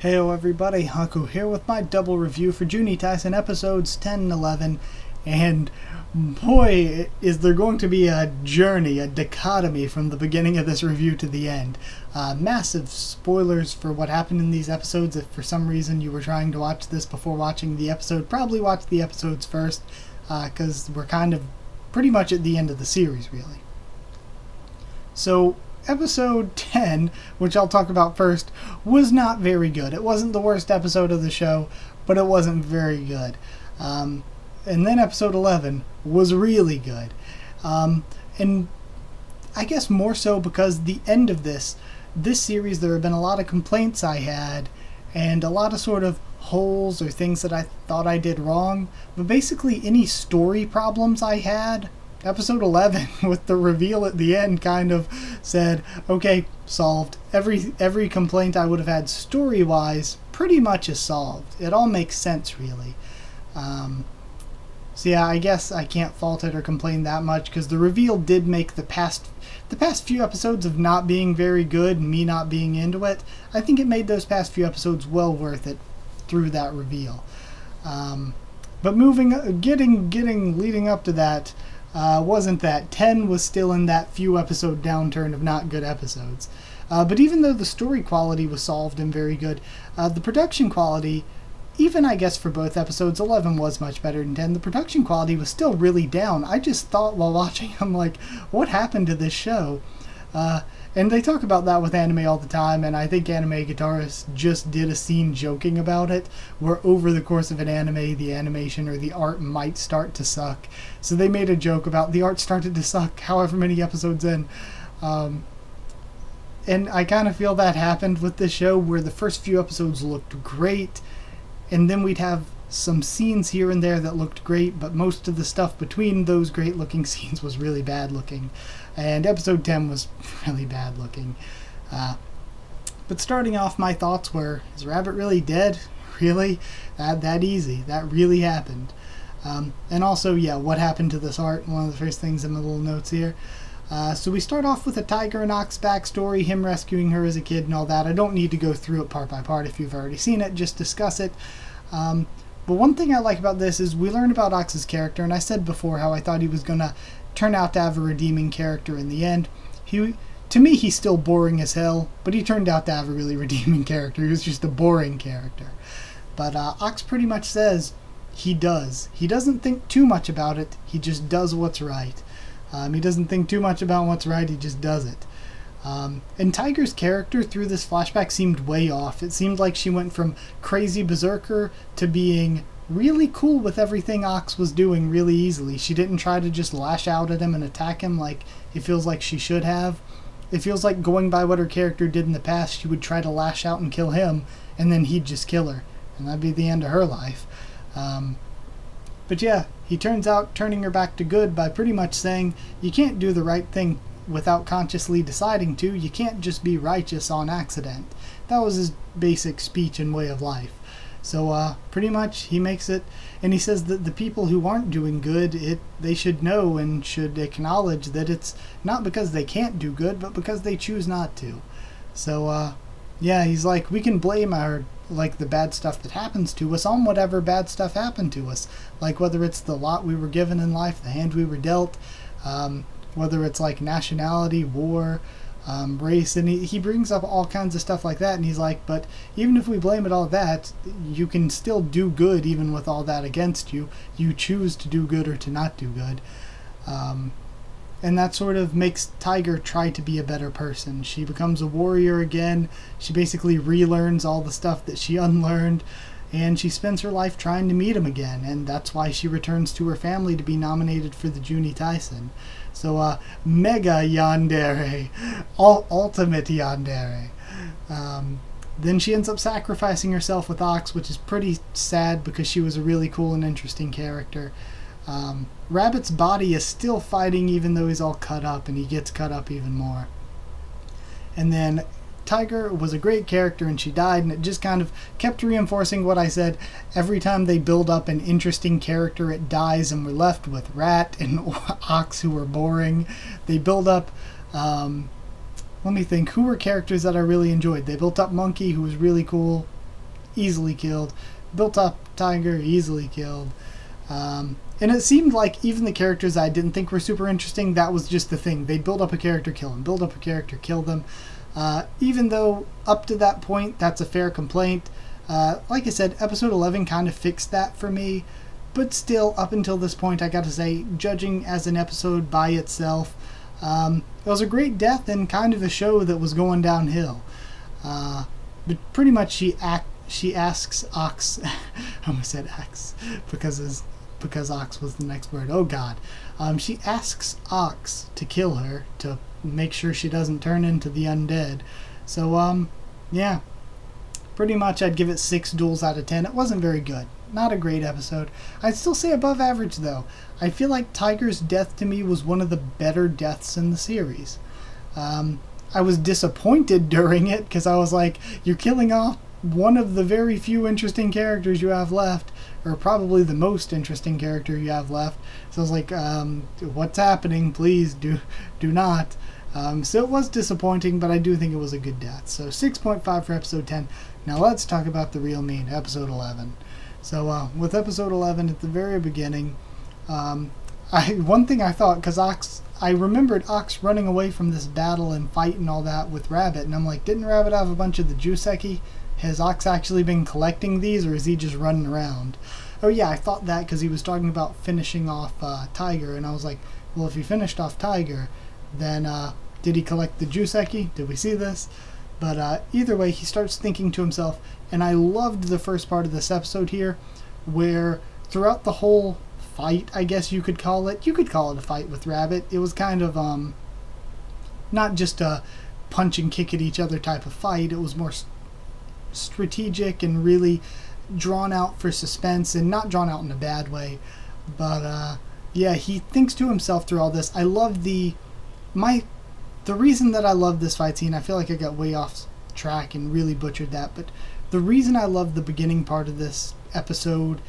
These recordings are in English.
Heyo everybody, Haku here with my double review for Juuni Taisen episodes 10 and 11, and boy is there going to be a journey, a dichotomy from the beginning of this review to the end. Massive spoilers for what happened in these episodes. If for some reason you were trying to watch this before watching the episode, probably watch the episodes first, because we're kind of pretty much at the end of the series, really. So, episode 10, which I'll talk about first, was not very good. It wasn't the worst episode of the show, but it wasn't very good. And then episode 11 was really good. And I guess more so because the end of this series, there have been a lot of complaints I had, and a lot of sort of holes or things that I thought I did wrong. But basically any story problems I had, episode 11 with the reveal at the end kind of said, okay, solved. Every complaint I would have had story-wise pretty much is solved. It all makes sense, really. So yeah, I guess I can't fault it or complain that much, because the reveal did make the past few episodes of not being very good, me not being into it, I think it made those past few episodes well worth it through that reveal. But leading up to that, wasn't that. 10 was still in that few episode downturn of not good episodes. But even though the story quality was solved and very good, the production quality, even I guess for both episodes, 11 was much better than 10. The production quality was still really down. I just thought while watching, I'm like, what happened to this show? And they talk about that with anime all the time, and I think Anime Guitarist just did a scene joking about it, where over the course of an anime, the animation or the art might start to suck. So they made a joke about the art started to suck however many episodes in. And I kind of feel that happened with this show, where the first few episodes looked great, and then we'd have some scenes here and there that looked great, but most of the stuff between those great looking scenes was really bad looking. And episode 10 was really bad looking. But starting off, my thoughts were, is Rabbit really dead? Really? That easy? That really happened? And also, yeah, what happened to this art? One of the first things in my little notes here. So we start off with a Tiger and Ox backstory, him rescuing her as a kid and all that. I don't need to go through it part by part. If you've already seen it, just discuss it. But one thing I like about this is we learn about Ox's character, and I said before how I thought he was going to turn out to have a redeeming character in the end. To me, he's still boring as hell, but he turned out to have a really redeeming character. He was just a boring character. But Ox pretty much says he does. He doesn't think too much about it. He just does what's right. He doesn't think too much about what's right. He just does it. And Tiger's character through this flashback seemed way off. It seemed like she went from crazy berserker to being really cool with everything Ox was doing really easily. She didn't try to just lash out at him and attack him like it feels like she should have. It feels like, going by what her character did in the past, she would try to lash out and kill him, and then he'd just kill her. And that'd be the end of her life. But yeah, he turns out turning her back to good by pretty much saying, you can't do the right thing without consciously deciding to. You can't just be righteous on accident. That was his basic speech and way of life. So pretty much he makes it, and he says that the people who aren't doing good, they should know and should acknowledge that it's not because they can't do good, but because they choose not to. So yeah, he's like, we can blame the bad stuff that happens to us on whatever bad stuff happened to us, like whether it's the lot we were given in life, the hand we were dealt, whether it's like nationality, war, race, and he brings up all kinds of stuff like that, and he's like, but even if we blame it all that, you can still do good even with all that against you. You choose to do good or to not do good. And that sort of makes Tiger try to be a better person. She becomes a warrior again. She basically relearns all the stuff that she unlearned, and she spends her life trying to meet him again, and that's why she returns to her family to be nominated for the Juuni Taisen. So, mega yandere, ultimate yandere. Then she ends up sacrificing herself with Ox, which is pretty sad because she was a really cool and interesting character. Rabbit's body is still fighting even though he's all cut up, and he gets cut up even more. And then Tiger was a great character and she died, and it just kind of kept reinforcing what I said. Every time they build up an interesting character, it dies, and we're left with Rat and Ox, who were boring. They build up, let me think, who were characters that I really enjoyed? They built up Monkey, who was really cool. easily killed. Built up tiger, easily killed. And it seemed like even the characters I didn't think were super interesting, that was just the thing. They'd build up a character, kill them. Build up a character, kill them. Even though up to that point, that's a fair complaint. Like I said, episode 11 kind of fixed that for me. But still, up until this point, I gotta say, judging as an episode by itself, it was a great death and kind of a show that was going downhill. But pretty much she asks Ox, I almost said Axe, because Ox was the next word. Oh God. She asks Ox to kill her to make sure she doesn't turn into the undead. So, yeah. Pretty much I'd give it 6 duels out of 10. It wasn't very good. Not a great episode. I'd still say above average though. I feel like Tiger's death to me was one of the better deaths in the series. I was disappointed during it because I was like, you're killing off one of the very few interesting characters you have left, or probably the most interesting character you have left. So I was like, what's happening? Please do not. So it was disappointing, but I do think it was a good death. So 6.5 for episode 10. Now let's talk about the real mean, episode 11. So with episode 11 at the very beginning, one thing I thought, because I remembered Ox running away from this battle and fight and all that with Rabbit, and I'm like, didn't Rabbit have a bunch of the Juseki? Has Ox actually been collecting these, or is he just running around? Oh yeah, I thought that because he was talking about finishing off Tiger, and I was like, well, if he finished off Tiger, then did he collect the Juseki? Did we see this? But either way, he starts thinking to himself, and I loved the first part of this episode here, where throughout the whole fight, I guess you could call it a fight with Rabbit. It was kind of not just a punch and kick at each other type of fight. It was more strategic and really drawn out for suspense, and not drawn out in a bad way. But yeah, he thinks to himself through all this. I love the reason that I love this fight scene. I feel like I got way off track and really butchered that, but the reason I love the beginning part of this episode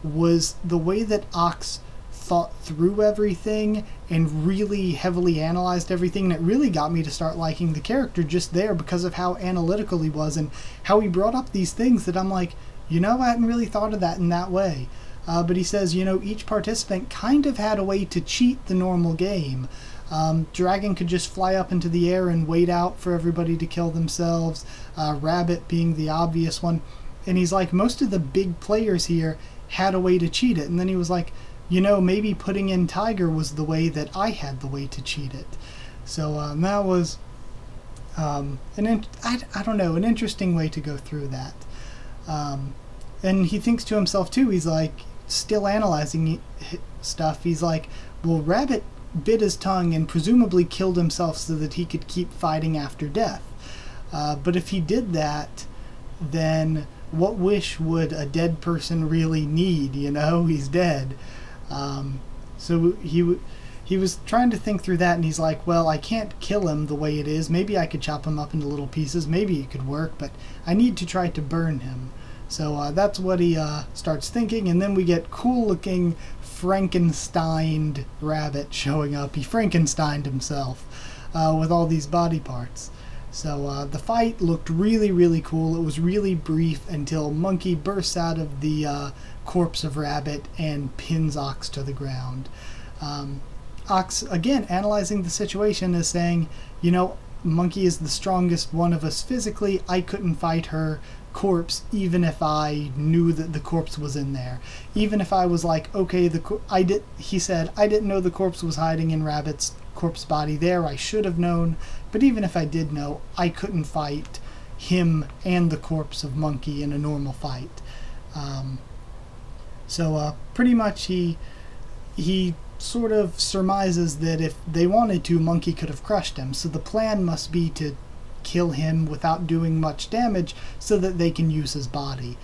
was the way that Ox thought through everything and really heavily analyzed everything, and it really got me to start liking the character just there because of how analytical he was and how he brought up these things that I'm like, I hadn't really thought of that in that way. But he says, each participant kind of had a way to cheat the normal game. Dragon could just fly up into the air and wait out for everybody to kill themselves, Rabbit being the obvious one. And he's like, most of the big players here had a way to cheat it. And then he was like, maybe putting in Tiger was the way that I had the way to cheat it. So that was an interesting way to go through that. And he thinks to himself too, he's like, still analyzing stuff. He's like, well, Rabbit bit his tongue and presumably killed himself so that he could keep fighting after death. But if he did that, then what wish would a dead person really need? He's dead. So he was trying to think through that, and he's like, well, I can't kill him the way it is. Maybe I could chop him up into little pieces. Maybe it could work, but I need to try to burn him. So that's what he starts thinking, and then we get cool-looking Frankensteined Rabbit showing up. He Frankensteined himself with all these body parts. So the fight looked really, really cool. It was really brief until Monkey bursts out of the corpse of Rabbit and pins Ox to the ground. Ox, again, analyzing the situation, is saying, Monkey is the strongest one of us physically. I couldn't fight her corpse even if I knew that the corpse was in there. Even if I was like, okay, he said, I didn't know the corpse was hiding in Rabbit's corpse body there. I should have known. But even if I did know, I couldn't fight him and the corpse of Monkey in a normal fight. So pretty much he sort of surmises that if they wanted to, Monkey could have crushed him. So the plan must be to kill him without doing much damage so that they can use his body.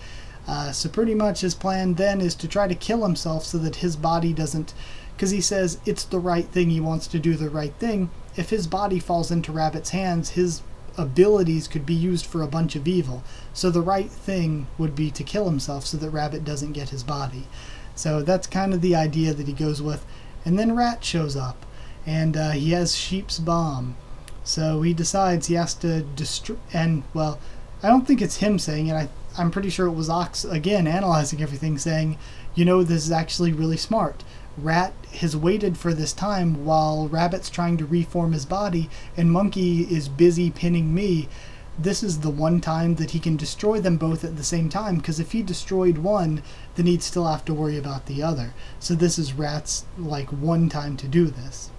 So pretty much his plan then is to try to kill himself so that his body doesn't, because he says it's the right thing, he wants to do the right thing. If his body falls into Rabbit's hands, his abilities could be used for a bunch of evil. So the right thing would be to kill himself so that Rabbit doesn't get his body. So that's kind of the idea that he goes with. And then Rat shows up, and he has Sheep's bomb. So he decides he has to destroy, and well, I don't think it's him saying it. I'm pretty sure it was Ox again analyzing everything, saying, this is actually really smart. Rat has waited for this time while Rabbit's trying to reform his body, and Monkey is busy pinning me. This is the one time that he can destroy them both at the same time, because if he destroyed one, then he'd still have to worry about the other. So this is Rat's, one time to do this.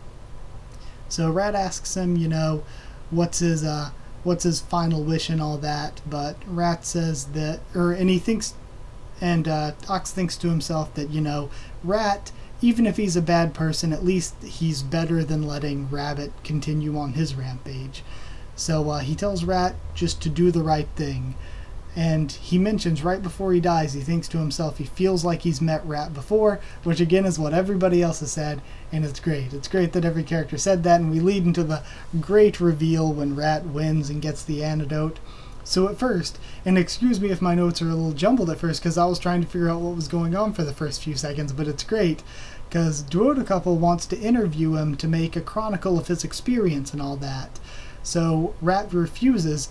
So Rat asks him, what's his final wish and all that, but Rat says that, Ox thinks to himself that, Rat, even if he's a bad person, at least he's better than letting Rabbit continue on his rampage. So he tells Rat just to do the right thing. And he mentions right before he dies, he thinks to himself he feels like he's met Rat before, which again is what everybody else has said, and it's great. It's great that every character said that, and we lead into the great reveal when Rat wins and gets the antidote. So at first, and excuse me if my notes are a little jumbled at first, because I was trying to figure out what was going on for the first few seconds, but it's great, because Duodecouple wants to interview him to make a chronicle of his experience and all that. So Rat refuses,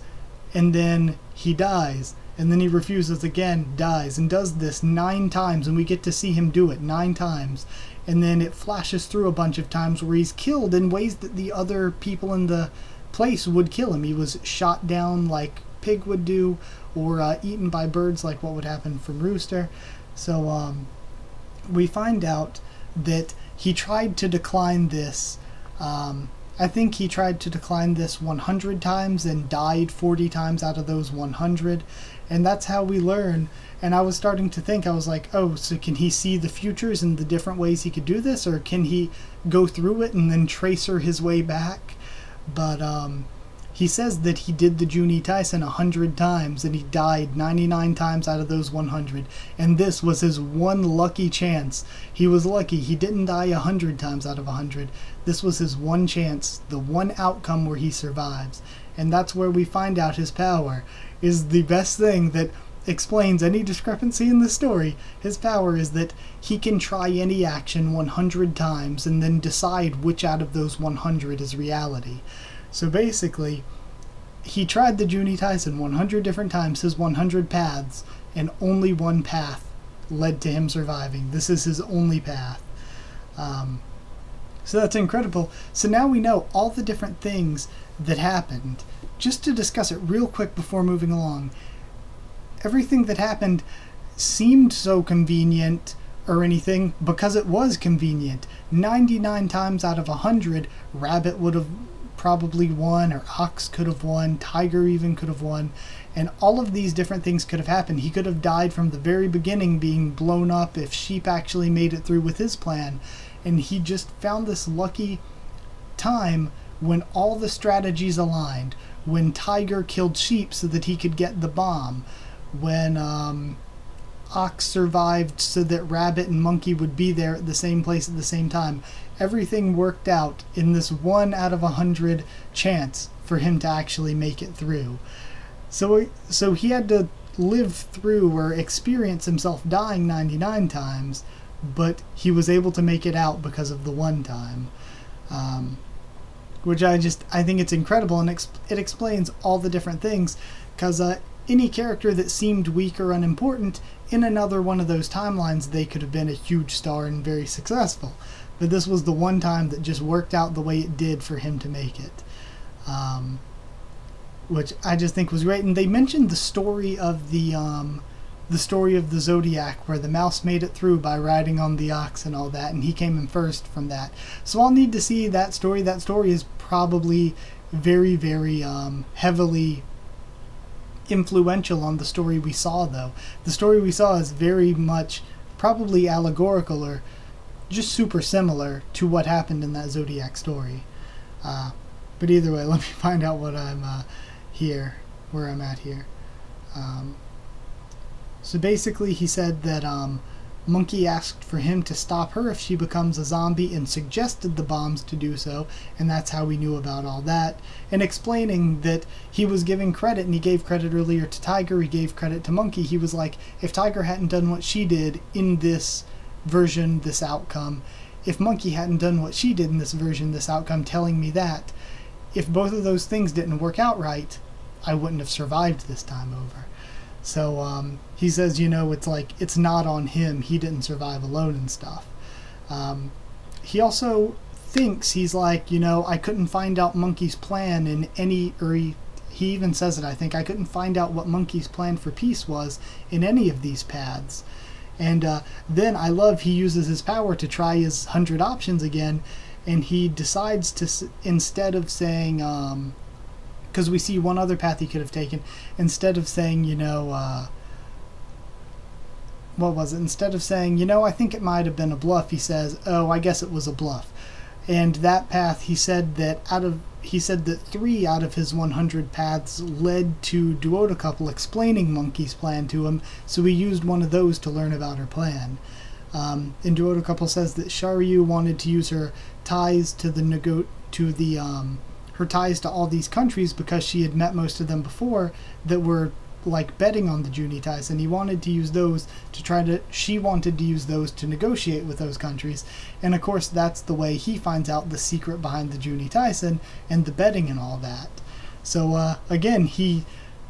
and then he dies, and then he refuses again, dies, and does this 9 times, and we get to see him do it 9 times. And then it flashes through a bunch of times where he's killed in ways that the other people in the place would kill him. He was shot down like Pig would do, or eaten by birds like what would happen from Rooster. So we find out that he tried to decline this. I think he tried to decline this 100 times and died 40 times out of those 100. And that's how we learn. And I was starting to think, I was like, oh, so can he see the futures and the different ways he could do this? Or can he go through it and then tracer his way back? But he says that he did the Juuni Taisen 100 times and he died 99 times out of those 100. And this was his one lucky chance. He was lucky. He didn't die 100 times out of 100. This was his one chance, the one outcome where he survives. And that's where we find out his power is the best thing that explains any discrepancy in the story. His power is that he can try any action 100 times and then decide which out of those 100 is reality. So basically, he tried the Juuni Taisen 100 different times, his 100 paths, and only one path led to him surviving. This is his only path. So that's incredible. So now we know all the different things that happened. Just to discuss it real quick before moving along, everything that happened seemed so convenient or anything because it was convenient. 99 times out of 100, Rabbit would have probably won, or Ox could have won, Tiger even could have won, and all of these different things could have happened. He could have died from the very beginning, being blown up if Sheep actually made it through with his plan, and he just found this lucky time when all the strategies aligned, when Tiger killed Sheep so that he could get the bomb, when Ox survived so that Rabbit and Monkey would be there at the same place at the same time. Everything worked out in this 1 out of 100 chance for him to actually make it through. So he had to live through or experience himself dying 99 times, but he was able to make it out because of the one time. Which I think it's incredible, and it explains all the different things, because any character that seemed weak or unimportant, in another one of those timelines, they could have been a huge star and very successful. But this was the one time that just worked out the way it did for him to make it. Which I just think was great. And they mentioned the story of the Zodiac, where the mouse made it through by riding on the ox and all that, and he came in first from that. So I'll need to see that story. That story is probably very, very heavily influential on the story we saw, though. The story we saw is very much probably allegorical or just super similar to what happened in that Zodiac story. But either way, let me find out what I'm where I'm at here. So basically he said that Monkey asked for him to stop her if she becomes a zombie and suggested the bombs to do so, and that's how we knew about all that. And explaining that he was giving credit, and he gave credit earlier to Tiger, he gave credit to Monkey. He was like, if Tiger hadn't done what she did in this version, this outcome, if Monkey hadn't done what she did in this version, this outcome, telling me that, if both of those things didn't work out right, I wouldn't have survived this time over. So he says, it's like it's not on him. He didn't survive alone and stuff. He also thinks, he's like, I couldn't find out Monkey's plan in any, or he even says it, I think, I couldn't find out what Monkey's plan for peace was in any of these paths. And then I love he uses his power to try his 100 options again, and he decides to, instead of saying, because we see one other path he could have taken, instead of saying, what was it? Instead of saying, I think it might have been a bluff, he says, oh, I guess it was a bluff. And that path, he said that 3 out of his 100 paths led to Duodecouple explaining Monkey's plan to him, so he used one of those to learn about her plan. And Duodecouple says that Sharyu wanted to use her ties to her ties to all these countries because she had met most of them before that were like betting on the Juuni Taisen. He wanted to use those she wanted to use those to negotiate with those countries. And of course that's the way he finds out the secret behind the Juuni Taisen and the betting and all that. So again, he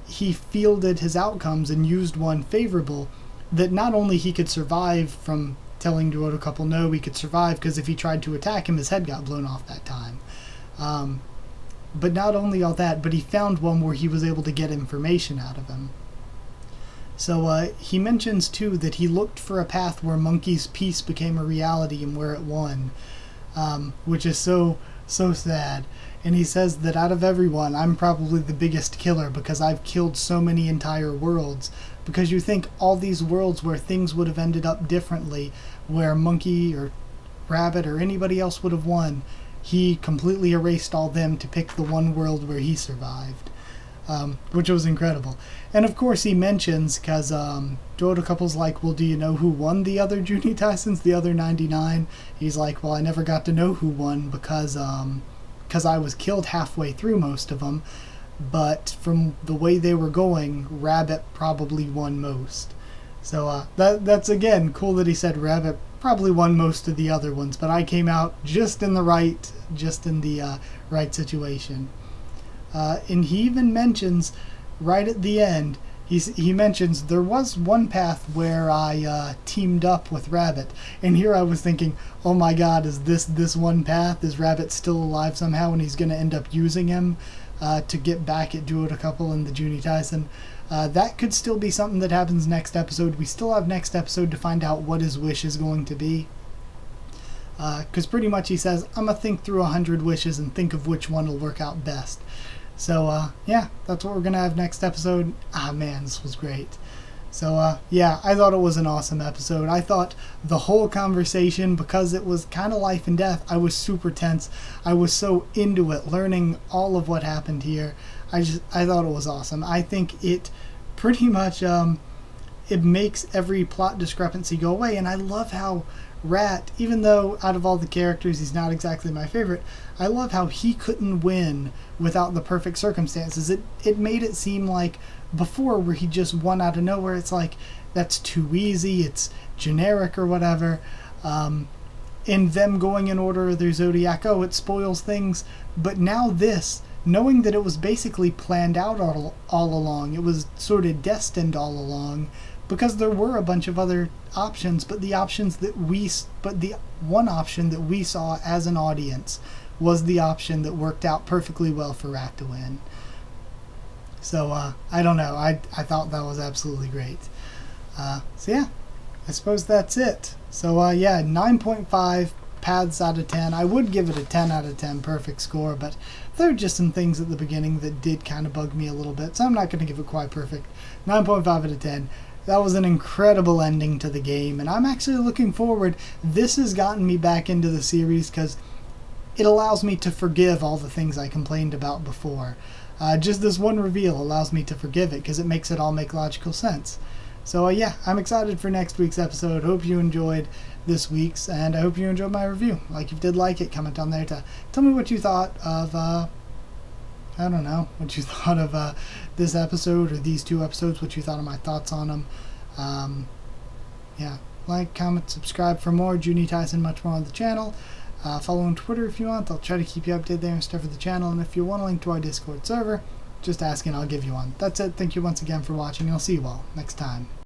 fielded his outcomes and used one favorable, that not only he could survive from telling Duodecouple no, he could survive because if he tried to attack him, his head got blown off that time. But not only all that, but he found one where he was able to get information out of him. So he mentions too that he looked for a path where Monkey's peace became a reality and where it won, which is so sad. And he says that out of everyone, I'm probably the biggest killer because I've killed so many entire worlds. Because you think all these worlds where things would have ended up differently, where Monkey or Rabbit or anybody else would have won, he completely erased all them to pick the one world where he survived, which was incredible. And of course he mentions, because Duodecouple's like, well, do you know who won the other Juuni Taisens, the other 99? He's like, well, I never got to know who won because I was killed halfway through most of them, but from the way they were going, Rabbit probably won most. So that's again cool that he said Rabbit probably won most of the other ones, but I came out just in the right situation. And he even mentions right at the end, he mentions there was one path where I teamed up with Rabbit, and here I was thinking, oh my god, is this one path? Is Rabbit still alive somehow and he's going to end up using him to get back at Duodecouple and the Juuni Taisen? That could still be something that happens next episode. We still have next episode to find out what his wish is going to be. Because pretty much he says, I'm going to think through 100 wishes and think of which one will work out best. So, yeah, that's what we're going to have next episode. Ah, man, this was great. So, yeah, I thought it was an awesome episode. I thought the whole conversation, because it was kind of life and death, I was super tense. I was so into it, learning all of what happened here. I thought it was awesome. I think it pretty much, it makes every plot discrepancy go away. And I love how Rat, even though out of all the characters he's not exactly my favorite, I love how he couldn't win without the perfect circumstances. It made it seem like before where he just won out of nowhere, it's like that's too easy, it's generic or whatever. And them going in order of their zodiac, oh, it spoils things. But now this, knowing that it was basically planned out all along, it was sort of destined all along, because there were a bunch of other options, but the one option that we saw as an audience was the option that worked out perfectly well for Rat to win. So I don't know, I thought that was absolutely great. So yeah, I suppose that's it. So yeah, 9.5 paths out of 10. I would give it a 10 out of 10 perfect score, but there are just some things at the beginning that did kind of bug me a little bit, so I'm not going to give it quite perfect. 9.5 out of 10. That was an incredible ending to the game, and I'm actually looking forward. This has gotten me back into the series because it allows me to forgive all the things I complained about before. Just this one reveal allows me to forgive it because it makes it all make logical sense. So yeah, I'm excited for next week's episode. Hope you enjoyed this week's, and I hope you enjoyed my review. Like, if you did like it, comment down there to tell me what you thought of, I don't know, what you thought of this episode or these two episodes, what you thought of my thoughts on them. Yeah, like, comment, subscribe for more Juuni Taisen, much more on the channel. Follow on Twitter if you want. I'll try to keep you updated there and stuff for the channel. And if you want a link to our Discord server, Just asking, I'll give you one. That's it. Thank you once again for watching. I'll see you all next time.